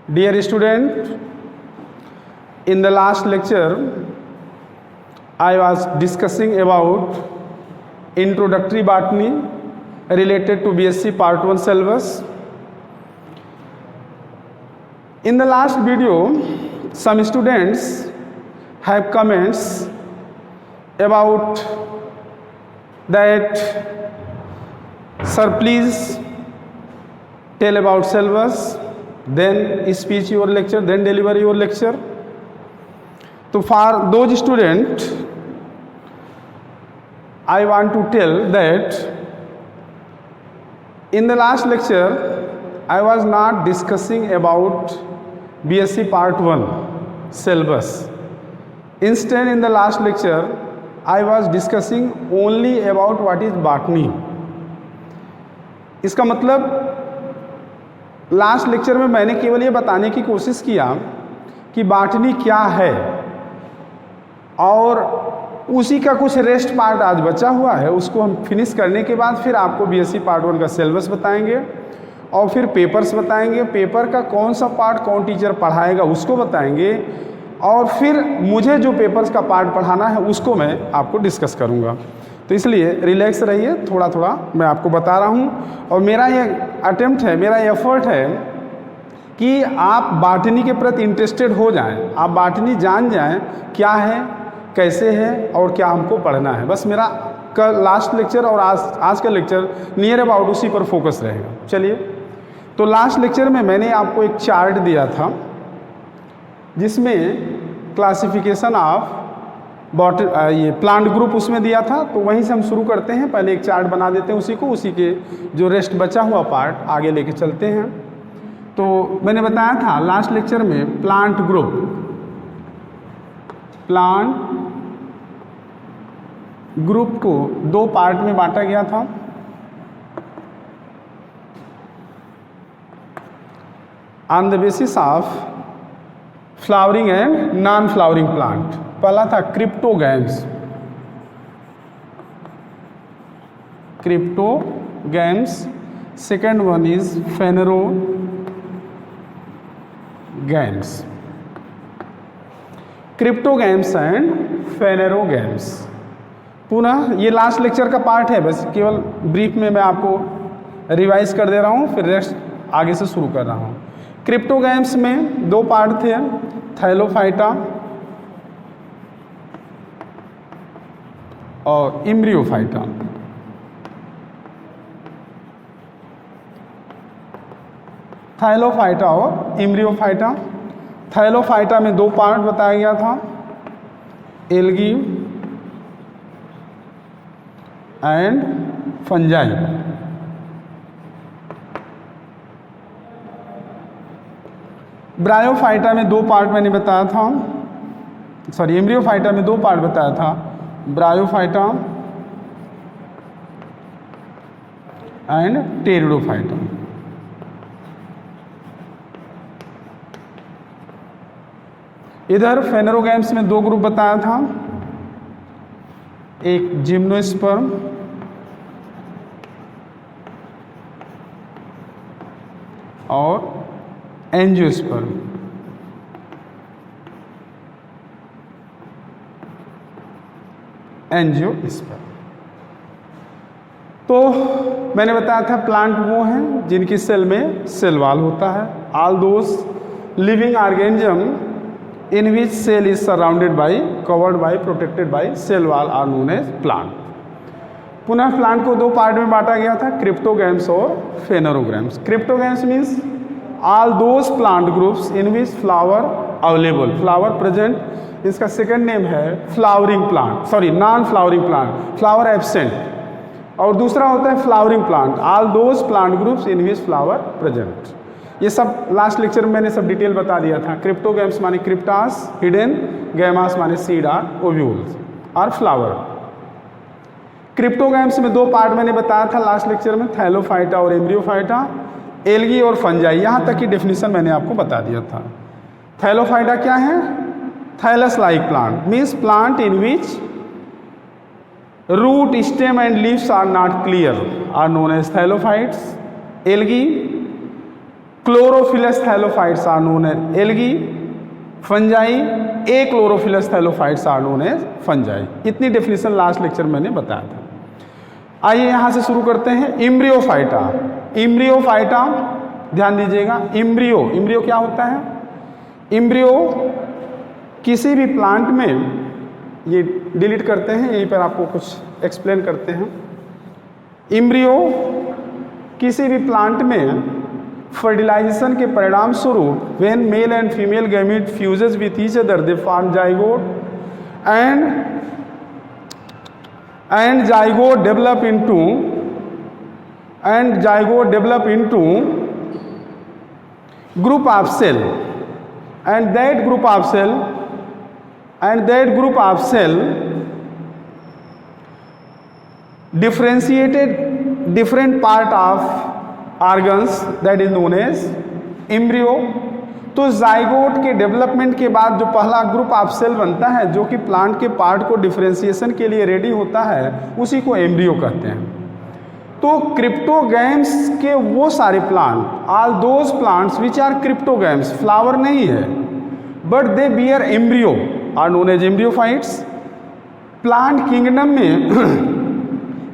Dear student, in the last lecture I was discussing about introductory botany related to BSc Part 1 syllabus. In the last video, some students have comments about that, sir, please tell about syllabus, then speech your lecture, then deliver your lecture. So for those students, I want to tell that in the last lecture I was not discussing about BSc Part 1 syllabus. Instead, in the last lecture I was discussing only about what is botany. इसका मतलब last lecture में मैंने केवल ये बताने की कोशिश किया कि बॉटनी क्या है, और उसी का कुछ रेस्ट पार्ट आज बचा हुआ है, उसको हम फिनिश करने के बाद फिर आपको बीएससी पार्ट 1 का सिलेबस बताएंगे और फिर पेपर्स बताएंगे, पेपर का कौन सा पार्ट कौन टीचर पढ़ाएगा उसको बताएंगे, और फिर मुझे जो पेपर्स का पार्ट पढ़ाना है उसको मैं आपको डिस्कस करूँगा। तो इसलिए रिलैक्स रहिए, थोड़ा थोड़ा मैं आपको बता रहा हूँ, और मेरा ये अटेम्प्ट है, मेरा एफर्ट है कि आप बॉटनी के प्रति इंटरेस्टेड हो जाएं, आप बॉटनी जान जाएं क्या है, कैसे है और क्या हमको पढ़ना है। बस मेरा कल लास्ट लेक्चर और आज का लेक्चर नियर अबाउट उसी पर फोकस रहेगा। चलिए, तो लास्ट लेक्चर में मैंने आपको एक चार्ट दिया था जिसमें क्लासिफिकेशन ऑफ ये प्लांट ग्रुप उसमें दिया था, तो वहीं से हम शुरू करते हैं। पहले एक चार्ट बना देते हैं उसी को, उसी के जो रेस्ट बचा हुआ पार्ट आगे लेके चलते हैं। तो मैंने बताया था लास्ट लेक्चर में प्लांट ग्रुप को दो पार्ट में बांटा गया था। On the basis of flowering and non flowering plant. पहला था cryptogams, second one is phanerogams. Cryptogams and phanerogams. पुनः ये लास्ट लेक्चर का पार्ट है, बस केवल ब्रीफ में मैं आपको रिवाइज कर दे रहा हूँ, फिर रेस्ट आगे से शुरू कर रहा हूँ। क्रिप्टोगैम्स में दो पार्ट थे, थैलोफाइटा और एम्ब्रियोफाइटा। थैलोफाइटा और एम्ब्रियोफाइटा। थैलोफाइटा में दो पार्ट बताया गया था, एल्गी एंड फंजाई। ब्रायोफाइटा में दो पार्ट मैंने बताया था, सॉरी एम्ब्रियोफाइटा में दो पार्ट बताया था, ब्रायोफाइटा एंड टेरिडोफाइटा। इधर फेनेरोगैम्स में दो ग्रुप बताया था, एक जिम्नोस्पर्म और एंजियोस्पर्म। तो मैंने बताया था प्लांट वो हैं जिनकी सेल में सेल वॉल होता है। All those living organism in which cell is surrounded by, covered by, protected by cell wall are known as plant. पुनः प्लांट को दो पार्ट में बांटा गया था, क्रिप्टोगैम्स और phanerogams. Cryptogams means all those plant groups in which flower available, flower present. इसका second name है flowering plant, sorry non flowering plant, flower absent. और दूसरा होता है flowering plant, all those plant groups in which flower present. ये सब last lecture में मैंने सब डिटेल बता दिया था। क्रिप्टोगैम्स माने क्रिप्टास हिडन, गैमास माने सीड आर ओव्यूल्स और फ्लावर। क्रिप्टोगैम्स में दो पार्ट मैंने बताया था लास्ट लेक्चर में, थैलोफाइटा और एम्ब्रियोफाइटा, एल्गी और फंजाई। यहाँ तक की डेफिनेशन मैंने आपको बता दिया था। थैलोफाइटा क्या है? Thallus like plant means plant in which root, stem and leaves are not clear are known as thylophytes. Algae, Chlorophyllous thallophytes are known as algae, fungi, achlorophyllous thallophytes are known as fungi। इतनी definition last lecture मैंने बताया था। आइए यहाँ से शुरू करते हैं। इम्ब्रियोफाइटा, इम्ब्रियोफाइटा ध्यान दीजिएगा। इम्ब्रियो क्या होता है? इम्ब्रियो किसी भी प्लांट में, ये डिलीट करते हैं, यहीं पर आपको कुछ एक्सप्लेन करते हैं। इम्ब्रियो किसी भी प्लांट में फर्टिलाइजेशन के परिणाम स्वरूप when male and female gamete fuses with each other they form zygote and zygote develop into group of cell, and that group of cell differentiated different part of organs, that is known as embryo। तो zygote के development के बाद जो पहला group of cell बनता है जो कि प्लांट के पार्ट को डिफरेंशिएशन के लिए रेडी होता है, उसी को एम्ब्रियो कहते हैं। तो क्रिप्टोगैम्स के वो सारे plant, all those plants which are cryptogams, flower नहीं है but they bear embryo, are known as embryophytes. Plant kingdom में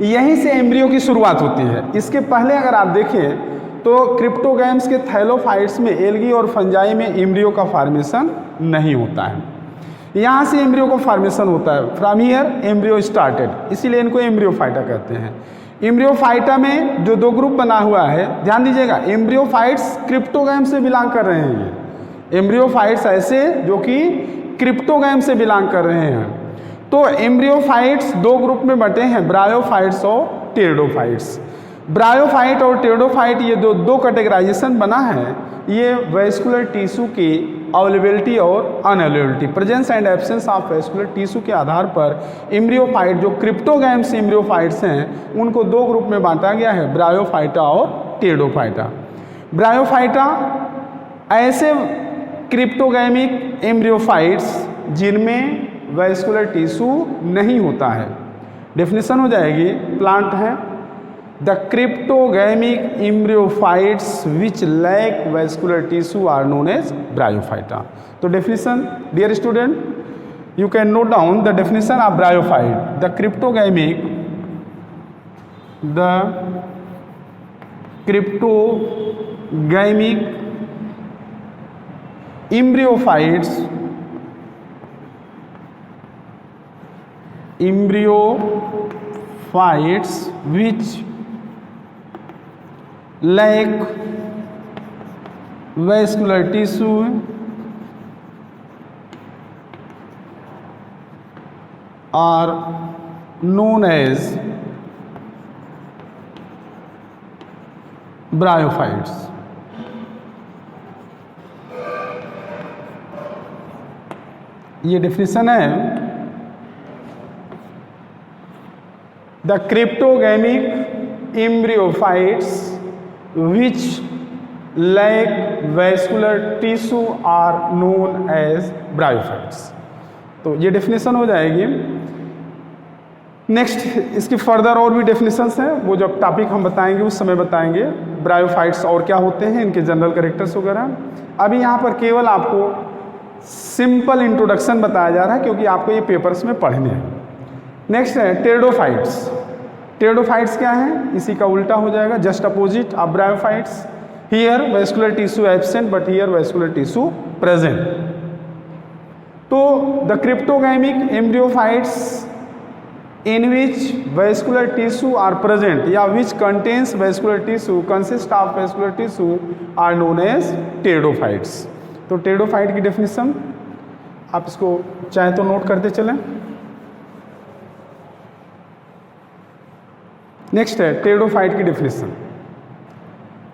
यहीं से एम्ब्रियो की शुरुआत होती है। इसके पहले अगर आप देखें तो क्रिप्टोगैम्स के थैलोफाइट्स में, एल्गी और फंजाई में एम्ब्रियो का फॉर्मेशन नहीं होता है। यहाँ से एम्ब्रियो का फॉर्मेशन होता है। फ्रॉम हियर एम्ब्रियो स्टार्टेड, इसीलिए इनको एम्ब्रियोफाइटा कहते हैं। एम्ब्रियोफाइटा में जो दो ग्रुप बना हुआ है, ध्यान दीजिएगा, एम्ब्रियोफाइट्स क्रिप्टोगैम से बिलोंग कर रहे हैं। ये एम्ब्रियोफाइट्स ऐसे जो कि क्रिप्टोगैम से बिलोंग कर रहे हैं। तो एम्ब्रियोफाइट्स दो ग्रुप में बटे हैं, ब्रायोफाइट्स और टेरिडोफाइट्स। ब्रायोफाइट और टेरिडोफाइट ये दो कैटेगराइजेशन बना है। ये वेस्कुलर टिश्यू की अवेलेबिलिटी और unavailability, presence and absence of vascular tissue के आधार पर एम्ब्रियोफाइट जो क्रिप्टोगैम्स एम्ब्रियोफाइट्स हैं उनको दो ग्रुप में बांटा गया है, ब्रायोफाइटा और टेरिडोफाइटा। ब्रायोफाइटा ऐसे क्रिप्टोगैमिक एम्ब्रियोफाइट्स जिनमें वेस्कुलर टिश्यू नहीं होता है। डेफिनेशन हो जाएगी, प्लांट है the cryptogamic embryophytes which lack vascular tissue are known as bryophyta. तो definition dear student, you can note down the definition of bryophyte. The cryptogamic embryophytes which lack vascular tissue are known as bryophytes. ये definition है। The cryptogamic embryophytes which lack vascular tissue are known as bryophytes. तो ये definition हो जाएगी। Next इसकी further और भी definitions हैं, वो जब टॉपिक हम बताएंगे उस समय बताएंगे ब्रायोफाइट्स और क्या होते हैं, इनके जनरल कैरेक्टर्स वगैरह। अभी यहाँ पर केवल आपको सिंपल इंट्रोडक्शन बताया जा रहा है क्योंकि आपको ये पेपर्स में पढ़ने हैं। नेक्स्ट है टेरिडोफाइट्स। टेरिडोफाइट्स क्या है? इसी का उल्टा हो जाएगा, just opposite of bryophytes. Here vascular tissue absent but here vascular tissue present. तो the cryptogamic embryophytes in which vascular tissue are present या which contains vascular tissue, consist of vascular tissue are known as pteridophytes। तो pteridophyte की definition आप इसको चाहे तो note करते चलें। नेक्स्ट है टेरिडोफाइट की definition.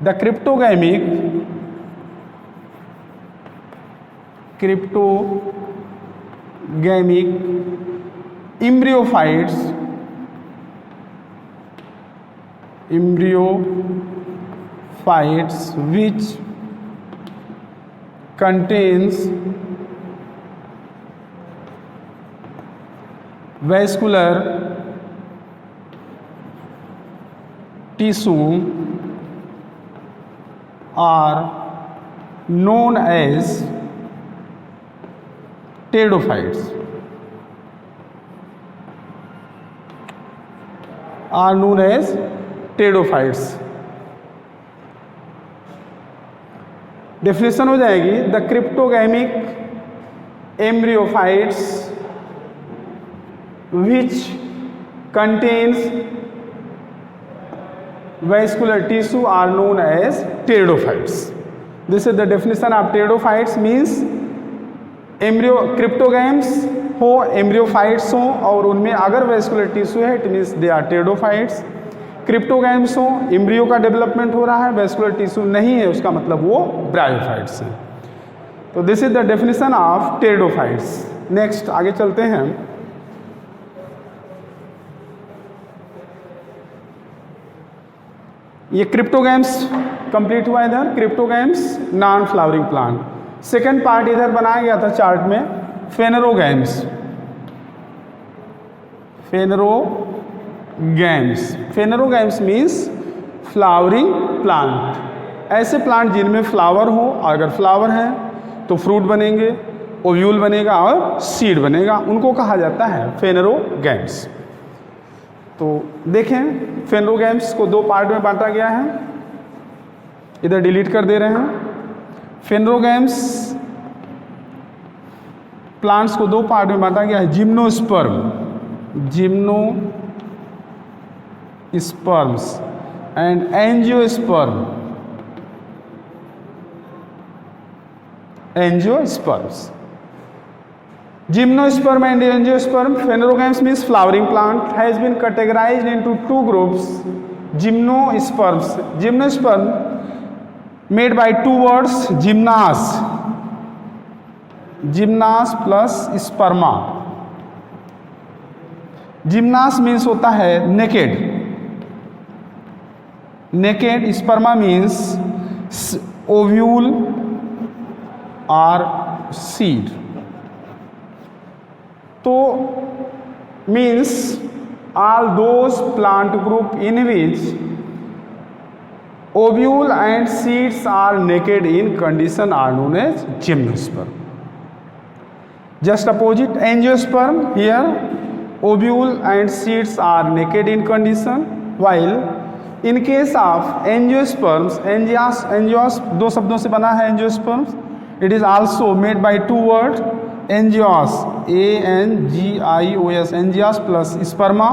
The cryptogamic embryophytes which contains vascular tissue are known as pteridophytes are known as pteridophytes. Definition हो जाएगी the cryptogamic embryophytes which contains vascular tissue are known as pteridophytes. This is the definition of pteridophytes. means embryo cryptogams हो, embryophytes हो और उनमें अगर vascular tissue है it means they are pteridophytes. Cryptogams हो, embryo का डेवलपमेंट हो रहा है, वेस्कुलर टिश्यू नहीं है, उसका मतलब वो ब्रायोफाइट्स हैं. तो this is the definition of pteridophytes. Next आगे चलते हैं. ये क्रिप्टोगैम्स कंप्लीट हुआ इधर. Cryptogams non flowering plant. Second part इधर बनाया गया था चार्ट में, फेनरोगैम्स. फेनरोगैम्स मीन्स फ्लावरिंग प्लांट. ऐसे प्लांट जिनमें फ्लावर हो, अगर फ्लावर है तो फ्रूट बनेंगे, ओव्यूल बनेगा और सीड बनेगा, उनको कहा जाता है फेनरोगैम्स. तो देखें फेनरोगैम्स को दो पार्ट में बांटा गया है, इधर डिलीट कर दे रहे हैं. फेनरोगैम्स प्लांट्स को दो पार्ट में बांटा गया है, gymnosperms and angiosperms. Gymnosperm and angiosperm. Phanerogams means flowering plant has been categorized into two groups. Gymnosperm made by two words, gymnas plus sperma. Gymnas means होता है naked. Sperma means ovule or seed. तो means all those plant group in which ovule and seeds are naked in condition are known as gymnosperm. Just opposite angiosperm, here ovule and seeds are naked in condition, while in case of angiosperms, angios दो शब्दों से बना है angiosperms, it is also made by two words, angios ANGIOS, angios plus sperma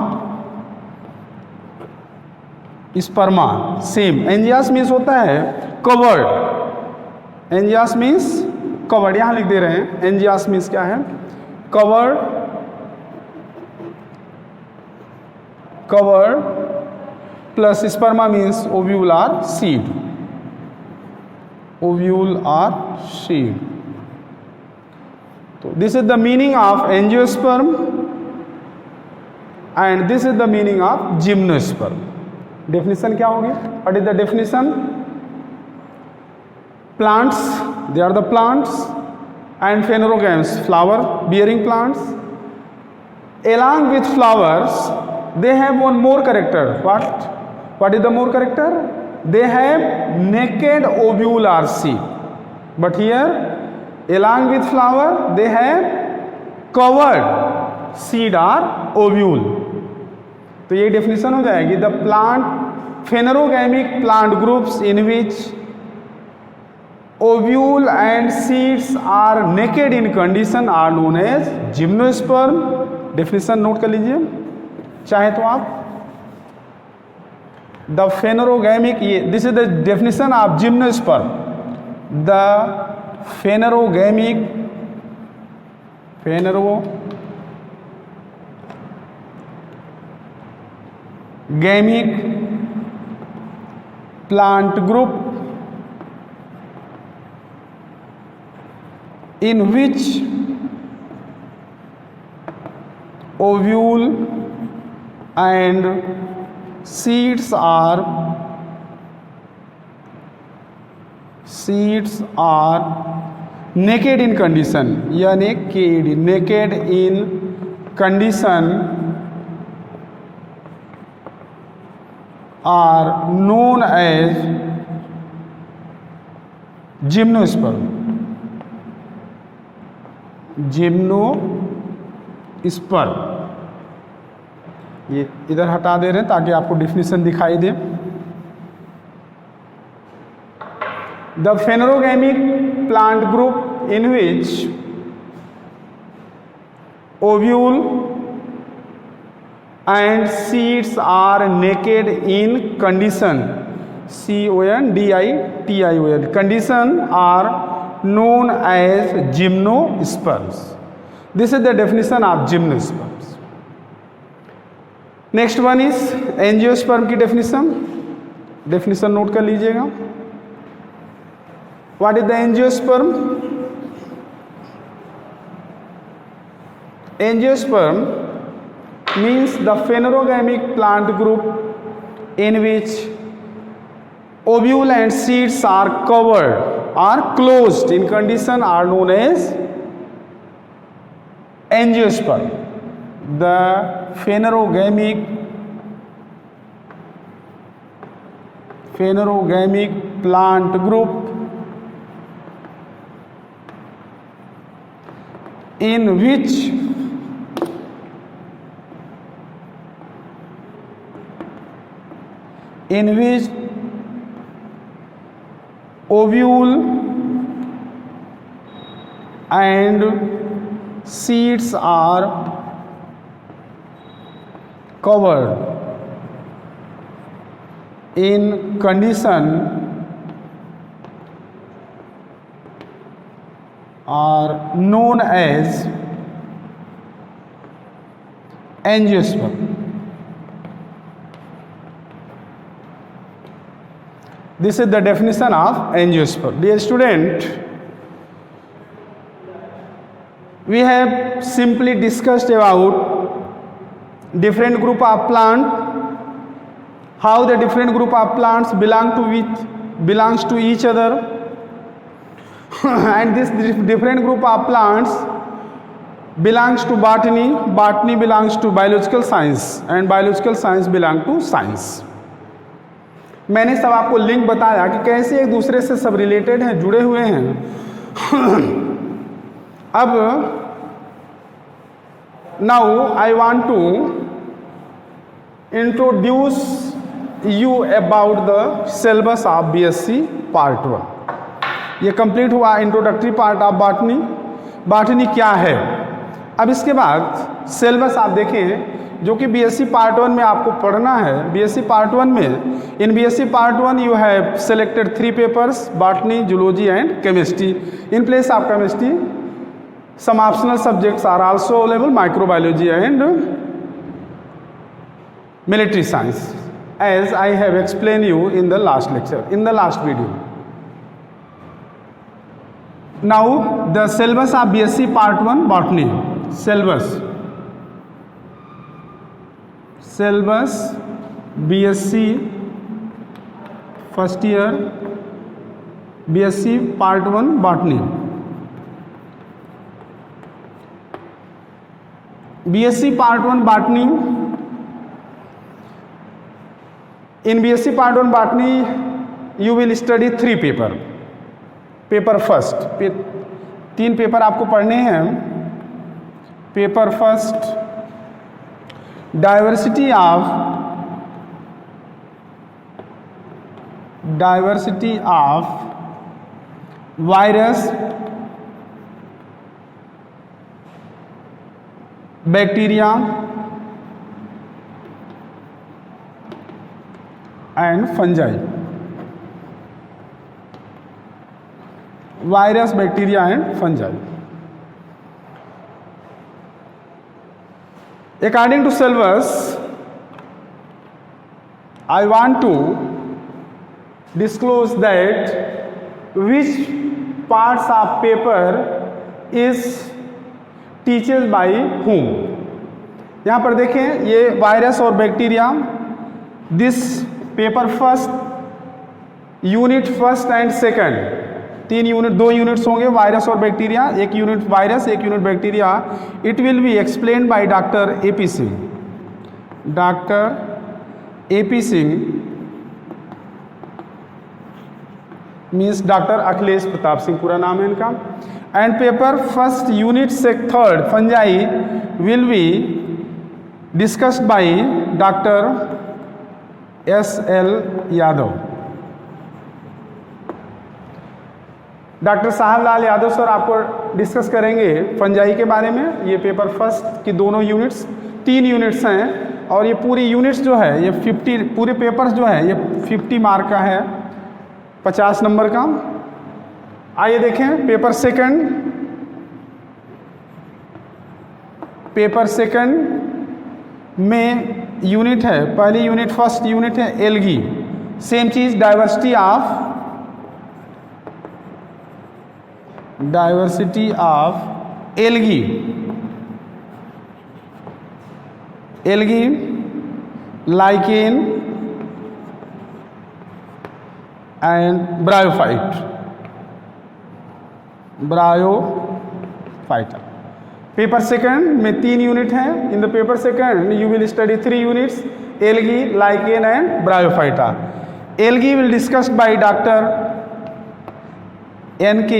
same. Angios means होता है covered. एंजियोस means covered, यहां लिख दे रहे हैं. एंजियोस मीन्स क्या है? Covered plus sperma means ovule or seed. This is the meaning of angiosperm and this is the meaning of gymnosperm. Definition क्या होगी? What is the definition? Plants, they are the plants, and phanerogams, flower bearing plants. Along with flowers, they have one more character. What is the more character? They have naked ovule or seed. But here along with flower they have covered seed or ovule. तो ये definition हो जाएगी the plant phanerogamic plant groups in which ovule and seeds are naked in condition are known as gymnosperm. Definition note कर लीजिए चाहे तो आप. The phanerogamic, ये this is the definition of gymnosperm. The phanerogamic plant group in which ovule and seeds are naked in condition, यानी naked in condition are known as gymnosperm, gymnosperm, ये इधर हटा दे रहे हैं ताकि आपको डिफिनीशन दिखाई दे। The phanerogamic plant group in which ovule and seeds are naked in condition, condition, condition are known as gymnosperms. This is the definition of gymnosperms. Next one is angiosperm की definition नोट कर लीजिएगा। What is the angiosperm? Angiosperm means the phanerogamic plant group in which ovule and seeds are covered or closed in condition are known as angiosperm. The phanerogamic plant group in which ovule and seeds are covered in condition are known as angiosperm. This is the definition of angiosperm. Dear student, we have simply discussed about different group of plant, how the different group of plants belongs to each other, and this different group of plants belongs to botany, botany belongs to biological science, and biological science belong to science. मैंने सब आपको link बताया कि कैसे एक दूसरे से सब रिलेटेड हैं, जुड़े हुए हैं। अब now I want to introduce you about the syllabus of BSc part 1। ये कंप्लीट हुआ introductory part of botany. Botany क्या है, अब इसके बाद सिलेबस आप देखें जो कि बीएससी पार्ट 1 में आपको पढ़ना है। बीएससी पार्ट 1 में इन BSc part 1 you have selected 3 papers, botany, zoology and chemistry. In place of chemistry some optional subjects are also available, microbiology and military science, as I have explained you in the last lecture, in the last video. Now the syllabus of BSc part 1 botany, syllabus BSc first year, BSc part 1 botany, BSc part 1 botany. In BSc part 1 botany you will study 3 paper. Paper first 3 paper आपको पढ़ने हैं। Paper first diversity of virus, bacteria and fungi. Virus, bacteria and fungi. According to syllabus, I want to disclose that which parts of paper is teaches by whom. यहाँ पर देखें ये virus और bacteria, this paper first unit first and second 3 unit, 2 units होंगे virus और bacteria, 1 unit virus 1 unit bacteria. It will be explained by doctor AP Singh. Doctor AP Singh means doctor Akhilesh Pratap Singh पूरा नाम है इनका। एंड पेपर फर्स्ट यूनिट से third fungi will be discussed by doctor SL Yadav. Doctor Sahablal Yadav sir आपको discuss करेंगे fungi के बारे में। ये पेपर फर्स्ट की दोनों यूनिट्स 3 यूनिट्स हैं और ये पूरी यूनिट्स जो है ये 50 पूरे पेपर्स जो है ये 50 मार्क का है, 50 नंबर का। आइए देखें पेपर सेकंड। पेपर सेकंड में यूनिट है, पहली यूनिट फर्स्ट यूनिट है एल्गी। सेम चीज diversity of algae lichen and bryophyte. Paper second में 3 यूनिट हैं। In the paper second you will study 3 units algae, lichen and bryophyta. Algae will discussed by doctor NK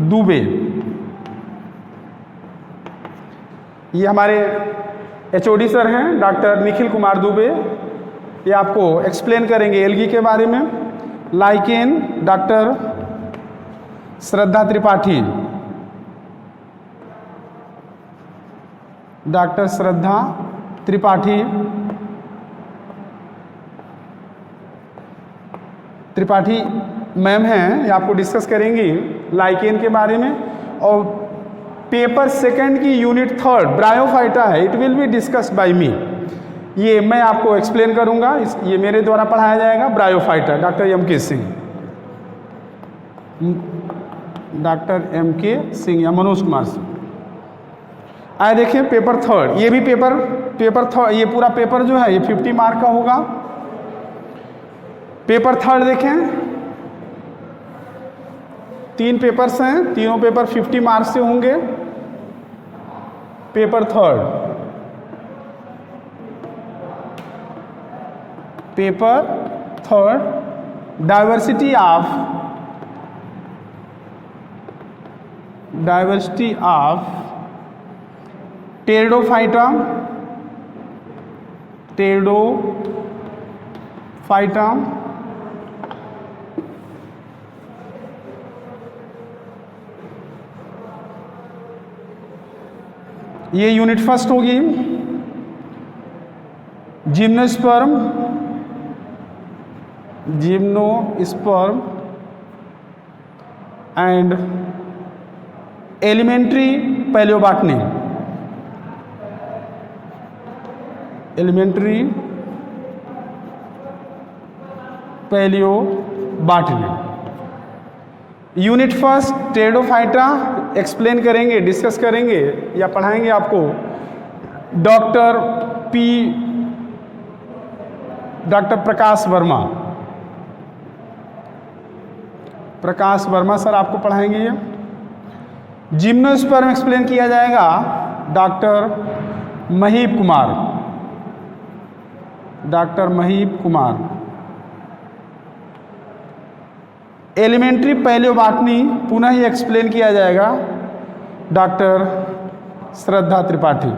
Dubey. ये हमारे HOD sir हैं doctor Nikhil Kumar Dubey, ये आपको explain करेंगे algae के बारे में। लाइकेन डॉक्टर श्रद्धा त्रिपाठी, डॉक्टर श्रद्धा त्रिपाठी मैम हैं, ये आपको डिस्कस करेंगी लाइकेन के बारे में। और पेपर सेकंड की यूनिट थर्ड ब्रायोफाइटा है, it will be discussed by me. ये मैं आपको एक्सप्लेन करूंगा, ये मेरे द्वारा पढ़ाया जाएगा। ब्रायोफाइटा डॉक्टर MK सिंह या मनोज कुमार सिंह। आए देखें पेपर थर्ड, ये भी पेपर थर्ड, ये पूरा पेपर जो है ये 50 मार्क का होगा। पेपर थर्ड देखें, 3 पेपर्स हैं, तीनों पेपर 50 मार्क्स से होंगे। Paper third diversity of pteridophyta ये यूनिट फर्स्ट होगी। Gymnosperm and elementary palaeobotany. Unit first pteridophyta explain करेंगे, डिस्कस करेंगे या पढ़ाएंगे आपको डॉक्टर प्रकाश वर्मा सर आपको पढ़ाएंगे ये। जिम्नोस्पर्म एक्सप्लेन किया जाएगा doctor Mahip Kumar. Elementary palaeobotany पुनः ही एक्सप्लेन किया जाएगा डॉक्टर श्रद्धा त्रिपाठी।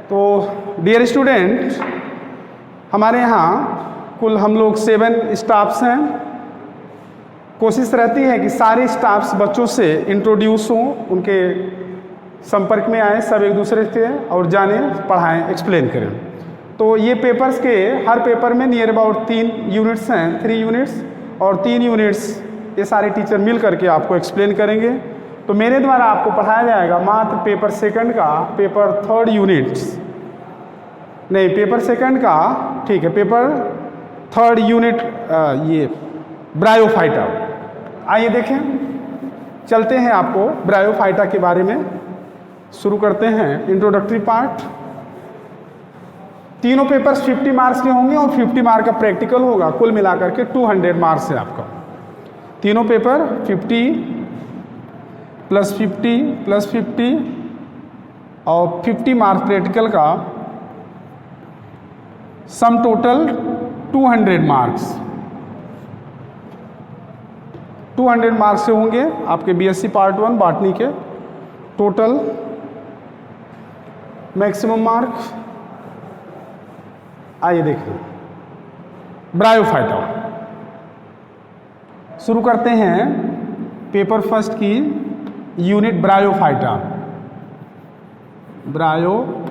तो डियर स्टूडेंट, हमारे यहाँ कुल हम लोग 7 स्टाफ्स हैं। कोशिश रहती है कि सारे स्टाफ्स बच्चों से इंट्रोड्यूस हों, उनके संपर्क में आए, सब एक दूसरे से और जाने, पढ़ाएं, एक्सप्लेन करें। तो ये पेपर्स के हर पेपर में नियर अबाउट 3 यूनिट्स हैं, 3 यूनिट्स और 3 यूनिट्स ये सारे टीचर मिल करके आपको एक्सप्लेन करेंगे। तो मेरे द्वारा आपको पढ़ाया जाएगा मात्र पेपर सेकंड का, पेपर थर्ड यूनिट्स नहीं, पेपर सेकंड का, ठीक है, पेपर थर्ड यूनिट ये ब्रायोफाइटा। आइए देखें, चलते हैं आपको ब्रायोफाइटा के बारे में शुरू करते हैं। Introductory part. तीनों पेपर्स 50 मार्क्स के होंगे और 50 मार्क का प्रैक्टिकल होगा। कुल मिलाकर के 200 मार्क्स है आपका। तीनों पेपर 50 + 50 + 50 और 50 मार्क्स प्रैक्टिकल का सम टोटल 200 मार्क्स, 200 मार्क्स से होंगे आपके बीएससी पार्ट 1 बॉटनी के। टोटल मैक्सिमम मार्क्स आइए देखें। ब्रायोफाइटा, शुरू करते हैं पेपर फर्स्ट की यूनिट ब्रायोफाइटा। ब्रायोफाइटा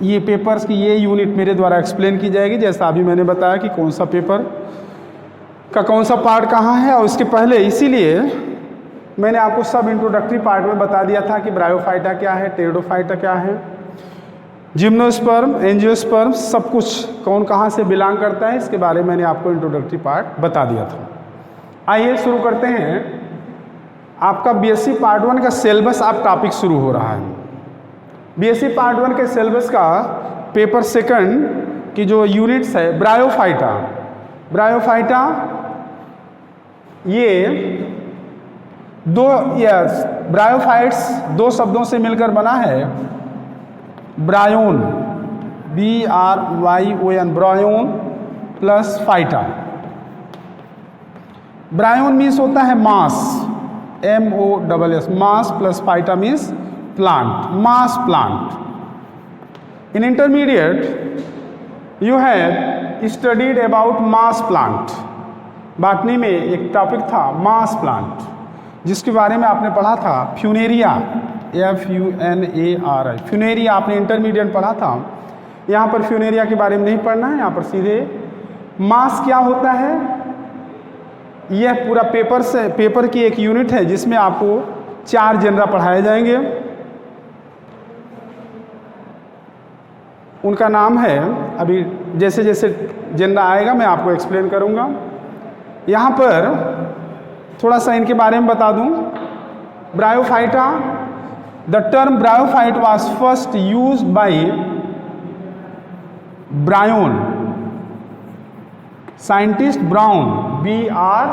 ये पेपर्स की ये यूनिट मेरे द्वारा एक्सप्लेन की जाएगी, जैसा अभी मैंने बताया कि कौन सा पेपर का कौन सा पार्ट कहाँ है। और उसके पहले इसीलिए मैंने आपको सब इंट्रोडक्टरी पार्ट में बता दिया था कि ब्रायोफाइटा क्या है, टेरिडोफाइटा क्या है, जिम्नोस्पर्म, एंजियोस्पर्म, सब कुछ कौन कहाँ से बिलोंग करता है, इसके बारे में मैंने आपको इंट्रोडक्टरी पार्ट बता दिया था। आइए शुरू करते हैं। आपका बीएससी पार्ट 1 का सिलेबस आप टॉपिक शुरू हो रहा है। बीएससी पार्ट 1 के सिलेबस का पेपर सेकंड की जो यूनिट्स है ब्रायोफाइटा। ब्रायोफाइटा ये ब्रायोफाइट्स दो शब्दों से मिलकर बना है। Bryon, BRYON, bryon plus phyta. Bryon means होता है मास, MOSS, mass plus phyta means plant, mass plant. In intermediate you have studied about mass plant. Botany में एक टॉपिक था मास प्लांट, जिसके बारे में आपने पढ़ा था फ्यूनेरिया, FUNARI, फ्यूनेरिया आपने इंटरमीडिएट पढ़ा था। यहाँ पर फ्यूनेरिया के बारे में नहीं पढ़ना है, यहाँ पर सीधे मास क्या होता है यह पूरा पेपर की एक यूनिट है, जिसमें आपको 4 जेनरा पढ़ाए जाएंगे। उनका नाम है, अभी जैसे जैसे जेनरा आएगा मैं आपको एक्सप्लेन करूँगा। यहाँ पर थोड़ा सा इनके बारे में बता दूँ। Bryophyta, the term bryophyte was first used by bryon scientist brown, BRAN,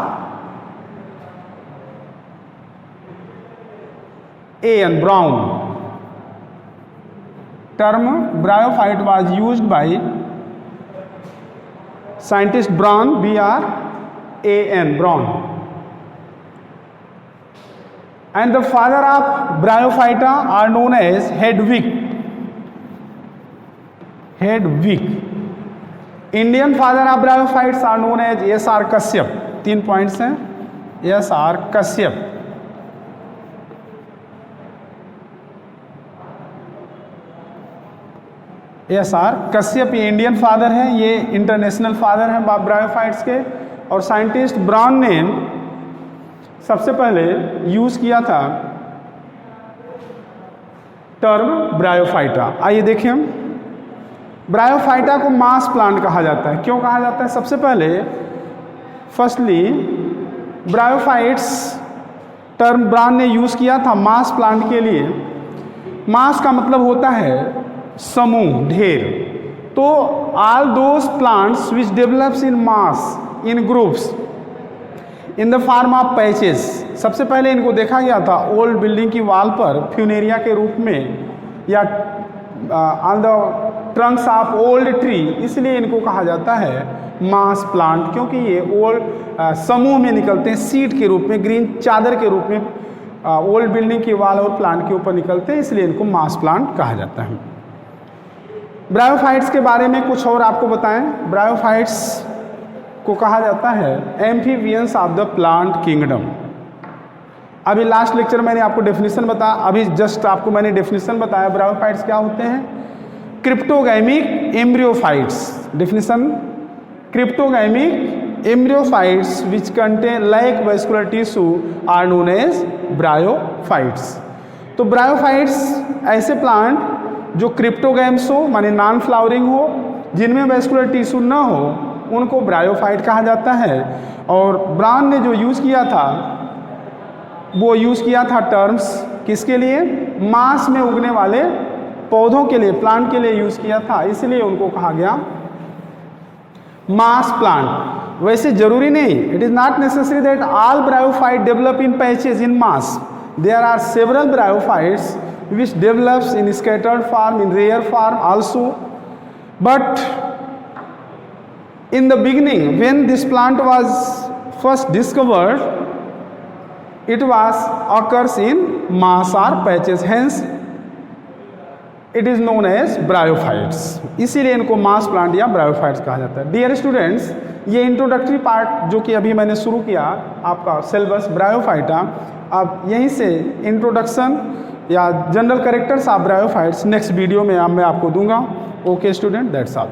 brown. Term bryophyte was used by scientist brown, BRAN, brown. And the father of Bryophyta are known as Hedwig. Indian father of Bryophytes are known as S.R. Kashyap. 3 points हैं। S.R. Kashyap, S.R. Kashyap ये Indian father है, ये international father हैं bryophytes के। और scientist brown ने सबसे पहले यूज किया था टर्म ब्रायोफाइटा। आइए देखें, ब्रायोफाइटा को मास प्लांट कहा जाता है। क्यों कहा जाता है? सबसे पहले फर्स्टली ब्रायोफाइट्स टर्म ब्राउन ने यूज किया था मास प्लांट के लिए। मास का मतलब होता है समूह, ढेर। तो all those plants which develops in mass in groups in the form of patches. सबसे पहले इनको देखा गया था ओल्ड बिल्डिंग की वॉल पर फ्यूनेरिया के रूप में, या on the Trunks of old tree, इसलिए इनको कहा जाता है मास प्लांट, क्योंकि ये ओल्ड समूह में निकलते हैं, सीड के रूप में, ग्रीन चादर के रूप में ओल्ड बिल्डिंग की वॉल और प्लांट के ऊपर निकलते हैं, इसलिए इनको मास प्लांट कहा जाता है। ब्रायोफाइट्स के बारे में कुछ और आपको बताएं। ब्रायोफाइट्स को कहा जाता है amphibians of the plant kingdom. अभी लास्ट लेक्चर मैंने आपको डेफिनेशन बताया, अभी जस्ट आपको मैंने डेफिनेशन बताया ब्रायोफाइट्स क्या होते हैं। Cryptogamic embryophytes, definition cryptogamic embryophytes which contain like vascular tissue are known as bryophytes. तो ब्रायोफाइट्स ऐसे प्लांट जो क्रिप्टोगैम्स हो, माने नॉन फ्लावरिंग हो, जिनमें वेस्कुलर टिश्यू ना हो, उनको ब्रायोफाइट कहा जाता है। और ब्राउन ने जो यूज़ किया था वो यूज़ किया था टर्म्स किसके लिए? मास में उगने वाले पौधों के लिए, प्लांट के लिए यूज़ किया था, इसलिए उनको कहा गया मास प्लांट। वैसे जरूरी नहीं, it is not necessary that all bryophyte develop in patches in mass. There are several bryophytes which develops in scattered form, in rare form also, But in the beginning, when this plant was first discovered, it was occurs in mass or patches, hence it is known as bryophytes. इसीलिए इनको मास plant या bryophytes कहा जाता है. Dear students, ये introductory part जो कि अभी मैंने शुरू किया आपका सिलेबस ब्रायोफाइटा, अब यहीं से इंट्रोडक्शन या general characters of bryophytes next video में मैं आपको दूंगा. Okay student, that's all.